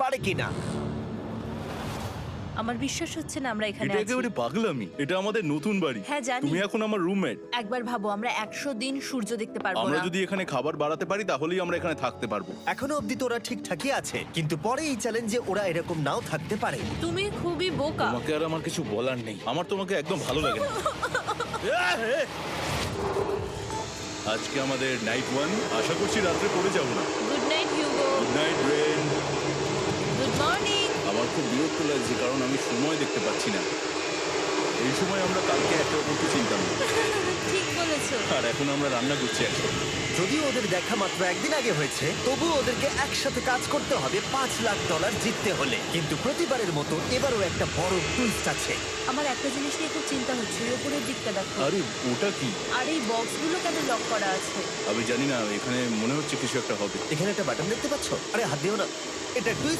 পারে কিনা। আমার বিশ্বাস হচ্ছে না আমরা এখানে এটা আছি। একেবারে পাগলামি। এটা আমাদের নতুন বাড়ি। হ্যাঁ, জানি। তুমি এখন আমার রুমমেট। একবার ভাবো, আমরা 100 দিন সূর্য দেখতে পারবো আমরা না। যদি এখানে খাবার বাড়াতে পারি তাহলেই আমরা এখানে থাকতে পারবো। এখনো অব্দি তো ওরা ঠিকঠাকই আছে, কিন্তু পরে এই চ্যালেঞ্জে ওরা এরকম নাও থাকতে পারে। তুমি খুবই বোকা। তোমাকে আর আমার কিছু বলার নেই। আমার তোমাকে একদম ভালো লাগে না। আজকে আমাদের নাইট 1। আশা করছি রাত্রে পড়ে যাবো না। Good night Hugo. Good night Ren. Good morning. আমার খুব বিরক্ত লাগছে কারণ আমি সময় দেখতে পাচ্ছি না। এই সময় আমরা কালকে একে অপরকে চিনতাম না। ঠিক বলেছো। আর এখন আমরা রান্না করছি একসাথে। যদিও ওদের দেখা মাত্র একদিন আগে হয়েছে, তবুও ওদেরকে একসাথে কাজ করতে হবে $5 লাখ জিততে হলে। কিন্তু প্রতিবারের মতো এবারও একটা বড় টুইস্ট আছে। আমার একটা জিনিস নিয়ে খুব চিন্তা হচ্ছে, ওই উপরের দিকটা দেখো। আরে ওটা কি? আর এই বক্সগুলো কেন লক করা আছে? আমি জানি না, এখানে মনে হচ্ছে কিছু একটা হবে। এখানে একটা বাটন দেখতে পাচ্ছ? আরে হাত দিও না, এটা টুইস্ট